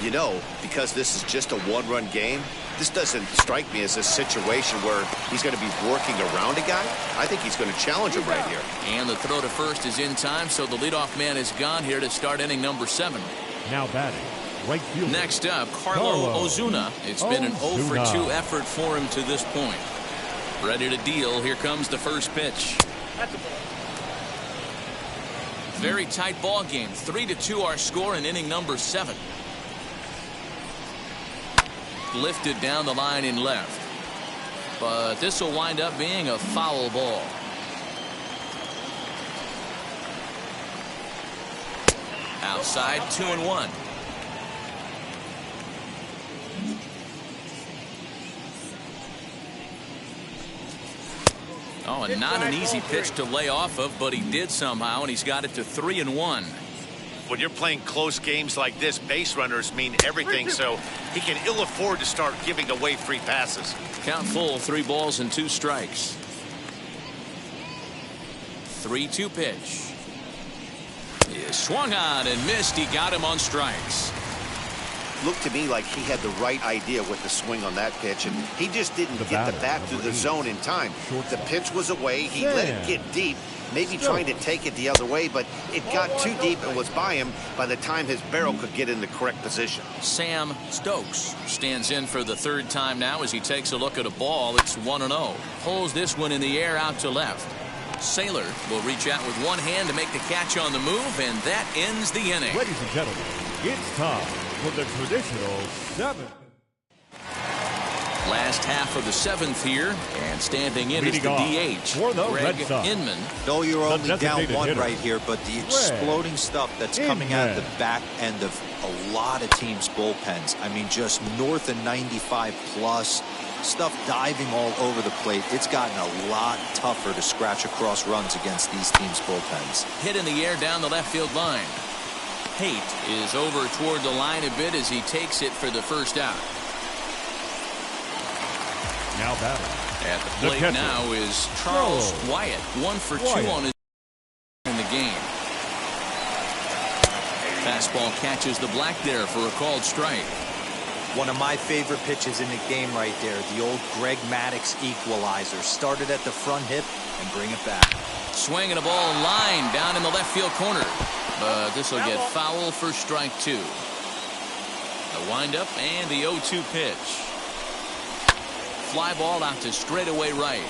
You know, because this is just a one-run game, this doesn't strike me as a situation where he's going to be working around a guy. I think he's going to challenge him right here. And the throw to first is in time, so the leadoff man is gone here to start inning number 7. Now batting, right field. Next up, Carlo Ozuna. It's been an 0 for 2 effort for him to this point. Ready to deal. Here comes the first pitch. Very tight ball game. 3-2 our score in inning number 7. Lifted down the line in left. But this will wind up being a foul ball. Outside, 2-1. Oh, and not an easy pitch to lay off of, but he did somehow, and he's got it to 3-1. When you're playing close games like this, base runners mean everything, so he can ill afford to start giving away free passes. Count full, 3 balls and 2 strikes. 3-2 pitch. He swung on and missed. He got him on strikes. Looked to me like he had the right idea with the swing on that pitch, and he just didn't get the bat through the zone in time. The pitch was away. He let it get deep, maybe trying to take it the other way, but it got too deep and was by him by the time his barrel could get in the correct position. Sam Stokes stands in for the 3rd time now as he takes a look at a ball. It's 1-0. Pulls this one in the air out to left. Saylor will reach out with one hand to make the catch on the move, and that ends the inning. Ladies and gentlemen, it's time for the traditional 7th. Last half of the 7th here, and standing in is the DH, Greg Inman. Though you're only down 1 right here, but the exploding stuff that's coming out of the back end of a lot of teams' bullpens. I mean, just north of 95 plus. Stuff diving all over the plate. It's gotten a lot tougher to scratch across runs against these teams' bullpens. Hit in the air down the left field line. Haight is over toward the line a bit as he takes it for the first out. Now batting. At the plate now is Charles Wyatt. 1 for 2 on his in the game. Fastball catches the black there for a called strike. One of my favorite pitches in the game right there, the old Greg Maddux equalizer. Started at the front hip and bring it back. Swinging a ball line down in the left field corner. But this will get foul for strike 2. The windup and the 0-2 pitch. Fly ball out to straightaway right.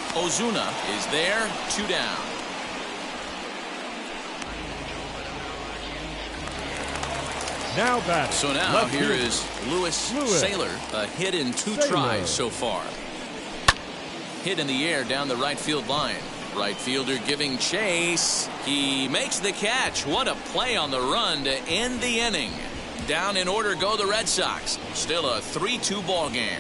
Ozuna is there, 2 down. Now batting. So now here is Lewis Saylor, a hit in 2 tries so far. Hit in the air down the right field line. Right fielder giving chase. He makes the catch. What a play on the run to end the inning. Down in order go the Red Sox. Still a 3-2 ball game.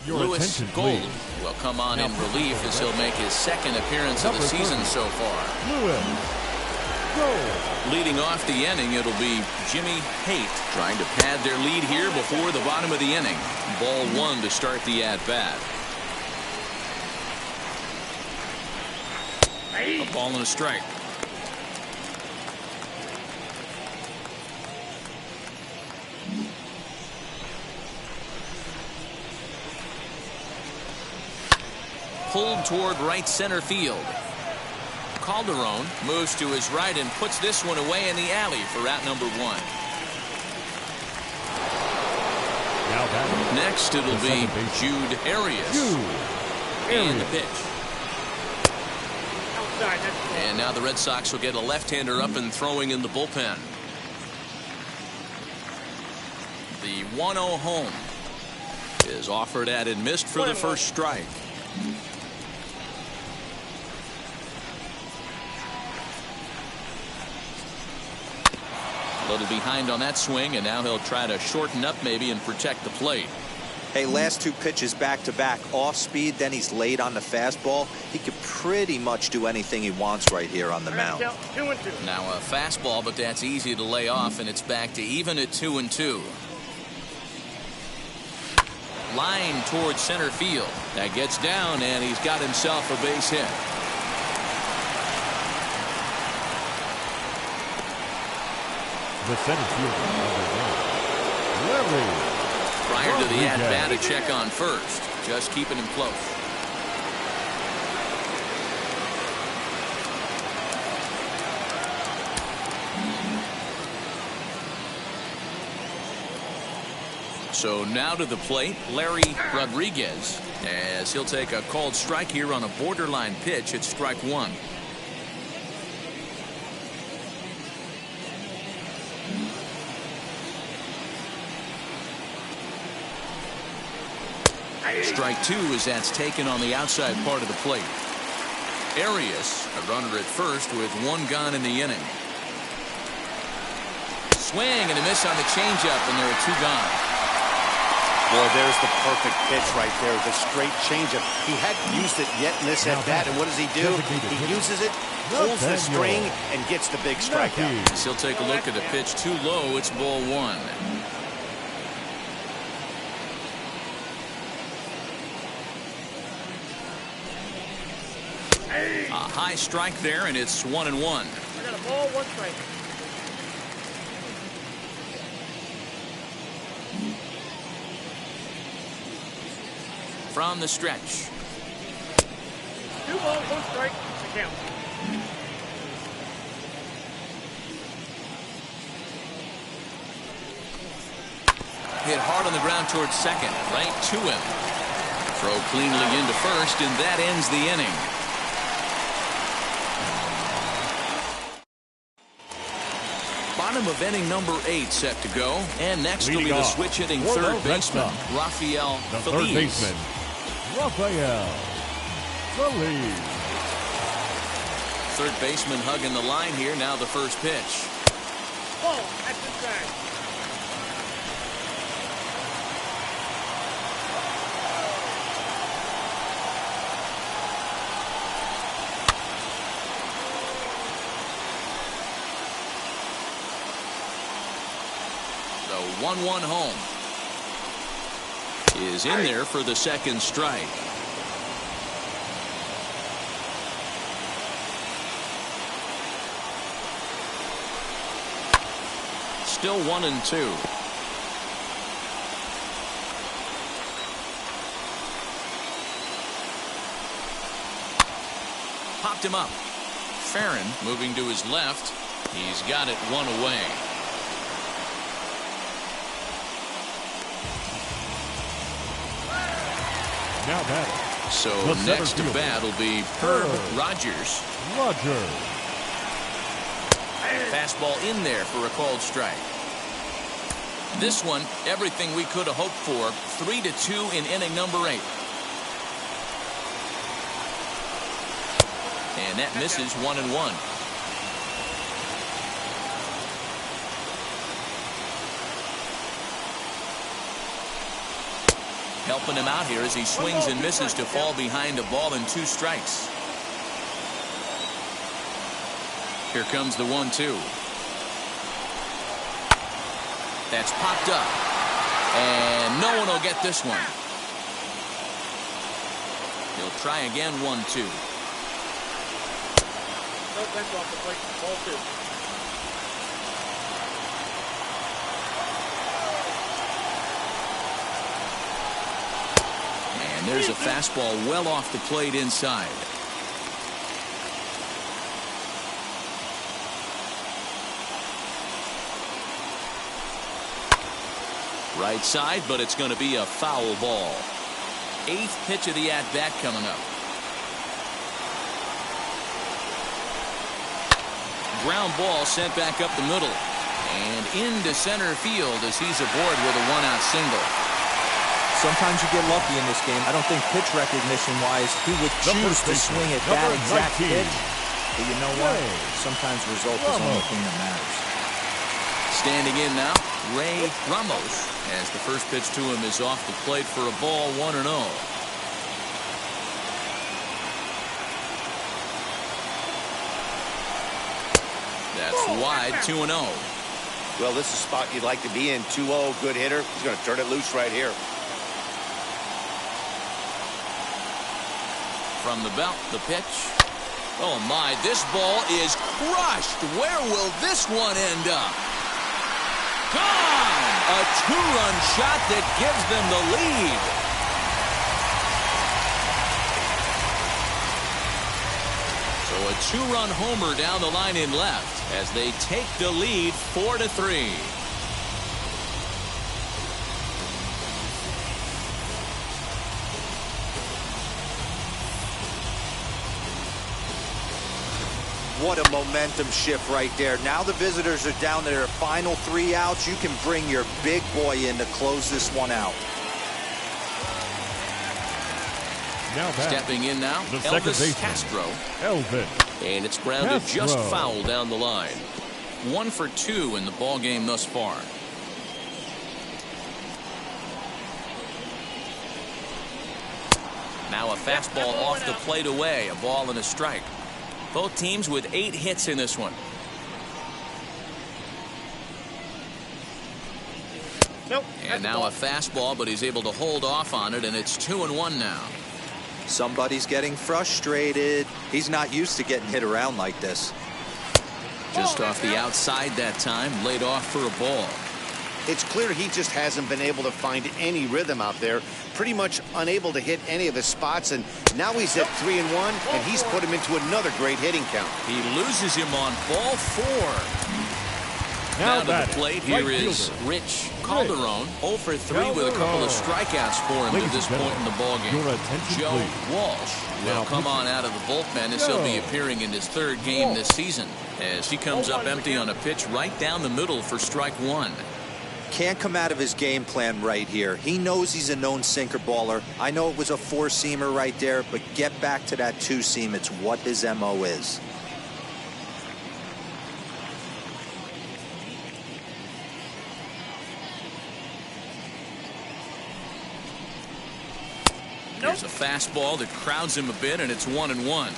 Lewis Gold will come on in relief as he'll make his 2nd appearance of the season so far. Go. Leading off the inning, it'll be Jimmy Haight trying to pad their lead here before the bottom of the inning. Ball one to start the at-bat. A ball and a strike. Pulled toward right center field. Calderon moves to his right and puts this one away in the alley for out number one. Next it'll be Jude Arias. And the pitch. And now the Red Sox will get a left-hander up and throwing in the bullpen. The 1-0 home is offered at and missed for the first strike. A little behind on that swing, and now he'll try to shorten up maybe and protect the plate. Hey, last two pitches back-to-back, off speed, then he's late on the fastball. He could pretty much do anything he wants right here on the mound. 2-2. Now a fastball, but that's easy to lay off, and it's back to even at 2-2. Line towards center field. That gets down, and he's got himself a base hit. The center fielder, Larry. Prior to the at-bat, a check on first. Just keeping him close. So now to the plate, Larry Rodriguez, as he'll take a called strike here on a borderline pitch at strike one. Strike two as that's taken on the outside part of the plate. Arias, a runner at first with one gone in the inning. Swing and a miss on the changeup, and there are two gone. Boy, there's the perfect pitch right there. The straight changeup. He hadn't used it yet in this at-bat, and what does he do? He uses it, pulls the string, and gets the big strikeout. He'll take a look at the pitch too low. It's ball one. A high strike there, and it's 1-1. I got a ball, one strike. From the stretch. 2 balls, 1 strike. The count. Hit hard on the ground towards second, right to him. Throw cleanly into first, and that ends the inning. Bottom of inning number 8 set to go, and next will be the switch hitting third baseman, Rafael Feliz. Third baseman, Rafael Feliz. Third baseman hugging the line here. Now the first pitch. Ball at the track. The 1-1 home is in there for the second strike. Still 1-2. Popped him up. Farron moving to his left. He's got it one away. Now batting. So next to bat will be Herb Rogers. Fastball in there for a called strike. This one, everything we could have hoped for. 3-2 in inning number 8. And that misses 1-1. Helping him out here as he swings and misses to fall behind a ball and 2 strikes. Here comes the 1-2. That's popped up. And no one will get this one. He'll try again, 1-2. No, that's off the plate. Ball 2. And there's a fastball well off the plate inside. Right side, but it's going to be a foul ball. 8th pitch of the at-bat coming up. Ground ball sent back up the middle. And into center field as he's aboard with a 1-out single. Sometimes you get lucky in this game. I don't think pitch recognition-wise he would choose to swing at that exact pitch. But you know what? Sometimes result is the only thing that matters. Standing in now, Ray Ramos, as the first pitch to him is off the plate for a ball, 1-0. That's wide, 2-0. Well, this is a spot you'd like to be in. 2-0, good hitter. He's going to turn it loose right here. From the belt, the pitch. Oh my, this ball is crushed. Where will this one end up? Gone! A 2-run shot that gives them the lead. So a 2-run homer down the line in left as they take the lead 4-3. What a momentum shift right there. Now the visitors are down to their final 3 outs. You can bring your big boy in to close this one out. Now back. Stepping in now, The second Elvis baseman, Castro. Elvis. And it's grounded just Castro. foul down the line. 1 for 2 in the ball game thus far. Now a fastball off the plate away. A ball and a strike. Both teams with 8 hits in this one. Nope. And now a fastball, but he's able to hold off on it, and it's 2-1 now. Somebody's getting frustrated. He's not used to getting hit around like this. Just off the outside that time, laid off for a ball. It's clear he just hasn't been able to find any rhythm out there. Pretty much unable to hit any of his spots, and now he's at 3-1, and he's put him into another great hitting count. He loses him on ball 4. Now to the plate, here is Rich Calderon, 0 for 3 with a couple of strikeouts for him at this point in the ballgame. Joe Walsh will come on out of the bullpen as he'll be appearing in his 3rd game this season as he comes up empty on a pitch right down the middle for strike 1. Can't come out of his game plan right here. He knows he's a known sinker baller. I know it was a 4-seamer right there, but get back to that 2-seam. It's what his MO is. There's a fastball that crowds him a bit, and it's 1-1.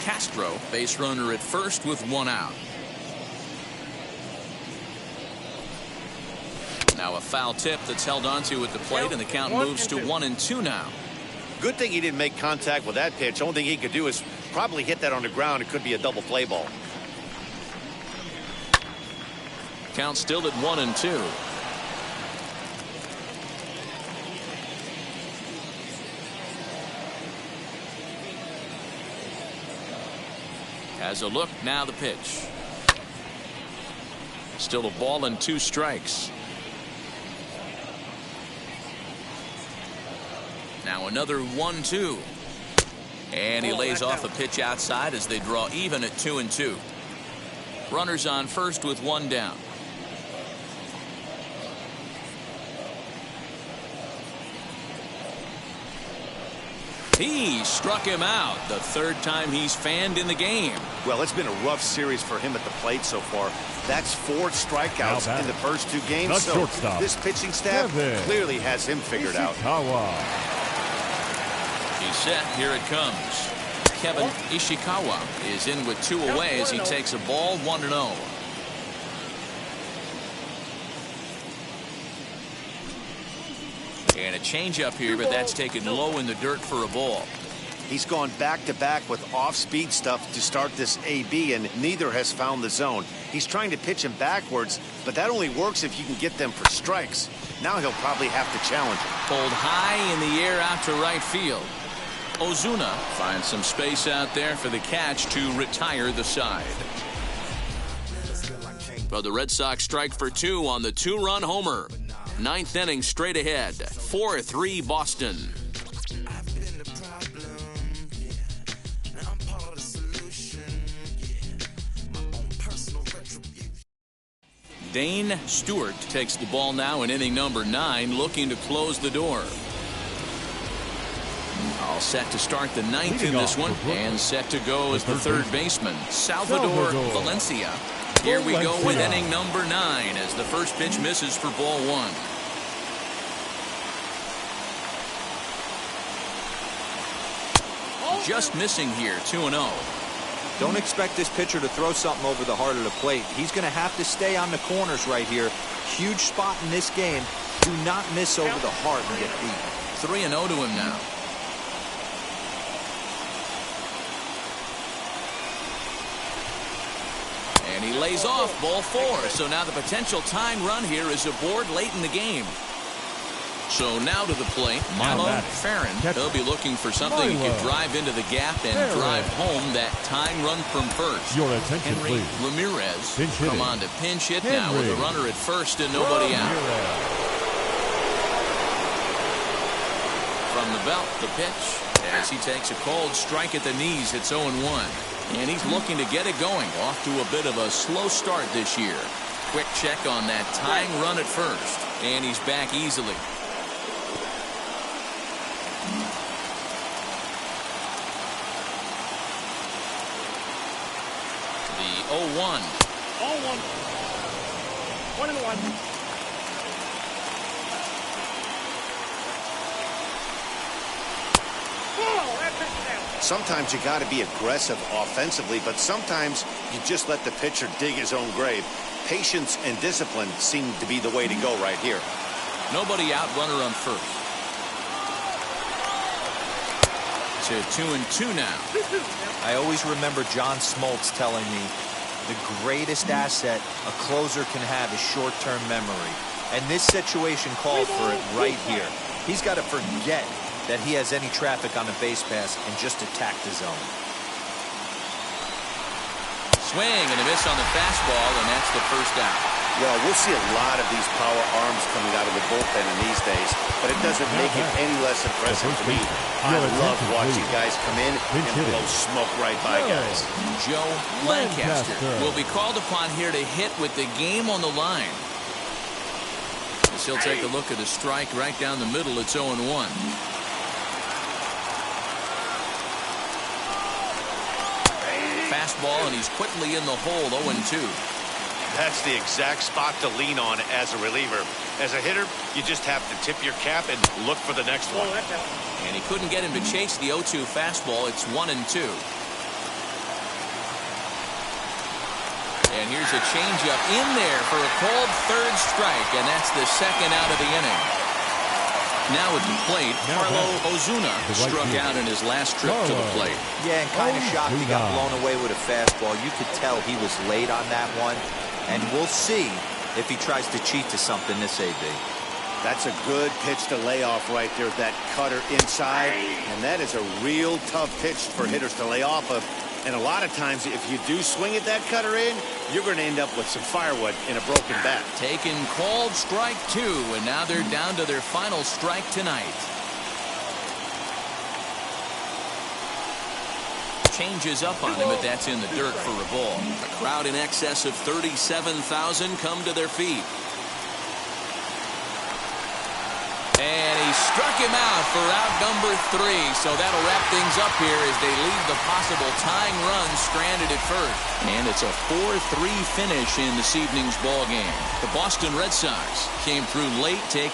Castro, base runner at first with 1 out. Now a foul tip that's held onto at the plate, and the count moves to 1-2 now. Good thing he didn't make contact with that pitch. Only thing he could do is probably hit that on the ground. It could be a double play ball. Count still at 1-2. Has a look, now the pitch. Still a ball and 2 strikes. Now another 1-2. And he lays off a pitch outside as they draw even at 2-2. Runners on first with 1 down. He struck him out, the 3rd time he's fanned in the game. Well, it's been a rough series for him at the plate so far. That's 4 strikeouts in the first 2 games. So shortstop, this pitching staff clearly has him figured out. He's set. Here it comes. Kevin Ishikawa is in with 2 away as he takes a ball 1-0. And a changeup here, but that's taken low in the dirt for a ball. He's gone back-to-back with off-speed stuff to start this AB, and neither has found the zone. He's trying to pitch him backwards, but that only works if you can get them for strikes. Now he'll probably have to challenge him. Pulled high in the air out to right field. Ozuna finds some space out there for the catch to retire the side. But the Red Sox strike for 2 on the 2-run homer. 9th inning straight ahead. 4-3 Boston. Dane Stewart takes the ball now in inning number 9, looking to close the door. All set to start the 9th in this one, and set to go as the third baseman, Salvador Valencia. Here we go with inning number 9 as the first pitch misses for ball 1. Just missing here, 2-0. Don't expect this pitcher to throw something over the heart of the plate. He's going to have to stay on the corners right here. Huge spot in this game. Do not miss over the heart and get beat. 3-0 to him now. And he lays off ball 4. So now the potential tying run here is aboard late in the game. So now to the plate, Milo Farron. He'll be looking for something he could drive into the gap and drive home that tying run from first. Your attention, Henry please. Ramirez Pinch come on to pinch hit now with a runner at first and nobody out. From the belt, the pitch as he takes a cold strike at the knees. It's 0-1. And he's looking to get it going. Off to a bit of a slow start this year. Quick check on that tying run at first. And he's back easily. The 0-1. 0-1. 1-1. Sometimes you got to be aggressive offensively, but sometimes you just let the pitcher dig his own grave. Patience and discipline seem to be the way to go right here. Nobody out, runner on first. To 2-2 now. I always remember John Smoltz telling me the greatest asset a closer can have is short-term memory. And this situation called for it right here. He's got to forget that he has any traffic on the base pass and just attack the zone. Swing and a miss on the fastball, and that's the first out. Well, we'll see a lot of these power arms coming out of the bullpen in these days, but it doesn't make it any less impressive to me. I love watching guys come in and blow smoke right by guys. Joe Lancaster will be called upon here to hit with the game on the line. As he'll take a look at a strike right down the middle. It's 0-1. Fastball, and he's quickly in the hole. 0-2. That's the exact spot to lean on as a reliever. As a hitter, you just have to tip your cap and look for the next one. And he couldn't get him to chase the 0-2 fastball. It's 1-2. And here's a changeup in there for a called third strike, and that's the second out of the inning. Now at the plate, Carlo Ozuna struck out in his last trip to the plate. Yeah, and kind of shocked he got blown away with a fastball. You could tell he was late on that one. And we'll see if he tries to cheat to something this AB. That's a good pitch to lay off right there, that cutter inside. And that is a real tough pitch for hitters to lay off of. And a lot of times, if you do swing at that cutter in, you're going to end up with some firewood in a broken bat. Taken called strike 2, and now they're down to their final strike tonight. Changes up on him, but that's in the dirt for a ball. A crowd in excess of 37,000 come to their feet. And he struck him out for out number 3. So that'll wrap things up here as they leave the possible tying run stranded at first. And it's a 4-3 finish in this evening's ball game. The Boston Red Sox came through late, taking